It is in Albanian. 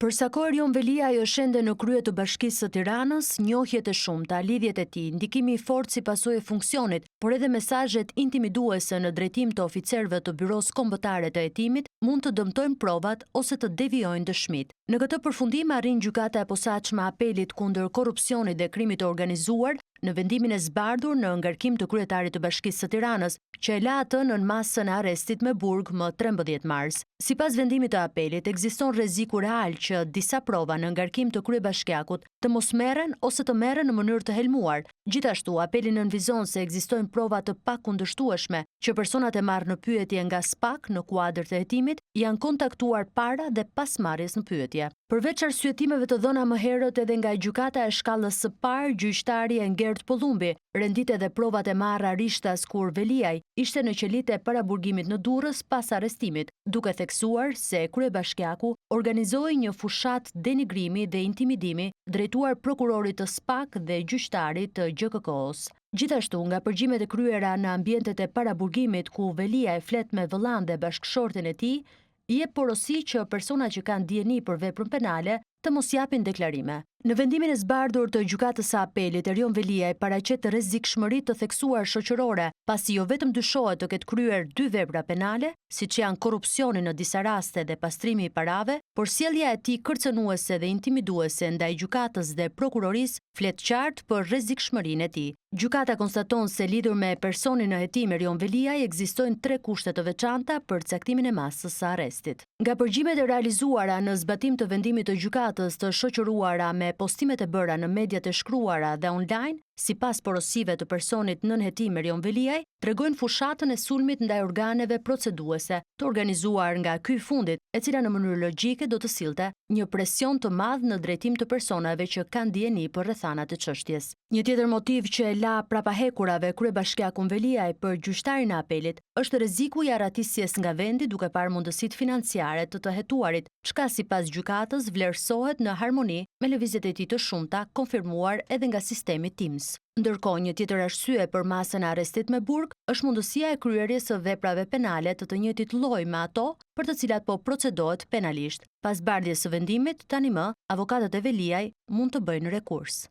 Për sa kohë Erion Veliaj është ende në krye të Bashkisë së Tiranës, njohjet e shumta, lidhjet e tij, ndikimi i fortë si pasojë e funksionit, por edhe mesazhet intimiduese në drejtim të oficerëve të Byros Kombëtare të Hetimit mund të dëmtojnë provat ose të devijojnë dëshmit. Në këtë përfundim arrin gjykata e posaçme apelit kundër korrupsionit dhe krimit të organizuar në vendimin e zbardhur në ngarkim të kryetarit të Bashkisë së Tiranës, që e la atë nën masën e arrestit me burg më 13 mars. Sipas vendimit të apelit, ekziston rreziku real që disa prova në ngarkim të kryebashkiakut të mos merren ose të merren në mënyrë të helmuar. Gjithashtu, apeli nënvizon se ekzistojnë prova të pakundërshtueshme që personat e marrë në pyetje nga SPAK në kuadër të hetimit janë kontaktuar para dhe pas marrjes në pyetje. Përveç arsyetimeve të dhëna më herët edhe nga gjykata e shkallës së parë, gjyqtari Engert Pollumbi rendit edhe provat e marra rishtas kur Veliaj ishte në qelitë e paraburgimit në Durrës pas arrestimit, duke theksuar se kryebashkiaku organizoi një fushat denigrimi dhe intimidimi drejtuar prokurorit të SPAK dhe gjyqtarit të GKK-s. Gjithashtu, nga përgjimet e kryera në ambientet e paraburgimit ku Veliaj flet me vëllan dhe bashkëshorten e tij, jep porosi që persona që kanë dieni për veprën penale të mos japin deklarime. Në vendimin e zbardhur të gjykatës së apelit, Erion Veliaj paraqet rrezikshmëri të theksuar shoqërore, pasi jo vetëm dyshohet të ketë kryer 2 vepra penale, siç janë korrupsioni në disa raste dhe pastrimi i parave, por sjellja e tij kërcënuese dhe intimiduese ndaj gjykatës dhe prokurorisë flet qartë për rrezikshmërinë e tij. Gjykata konstaton se lidhur me personin në hetim Erion Veliaj ekzistojnë 3 kushte të veçanta për caktimin e masës së arrestit. Nga përgjimet e realizuara në zbatim të vendimit të gjykatës të shoqëruara me postimet e bëra në mediat e shkruara dhe online, sipas porosive të personit nën hetim Erion Veliaj, tregojnë fushatën e sulmit ndaj organeve proceduese të organizuar nga ky i fundit, e cila në mënyrë logjike do të sillte një presion të madh në drejtim të personave që kanë dieni për rrethanat e çështjes. Një tjetër motiv që e la prapahekurave kryebashkiakun Veliaj për gjyqtarin e apelit është rreziku i arratisjes nga vendi duke parë mundësitë financiare të hetuarit, çka sipas gjykatës vlerësohet në harmoni me lëvizjet e tij të shumta konfirmuar edhe nga sistemi TIMS. Ndërkohë, një tjetër arsye për masën e arrestit me burg është mundësia e kryerjes së veprave penale të njëjtit lloji me ato për të cilat po procedohet penalisht. Pas bardhjes së vendimit, tani më, avokatët e Veliaj mund të bëjnë rekurs.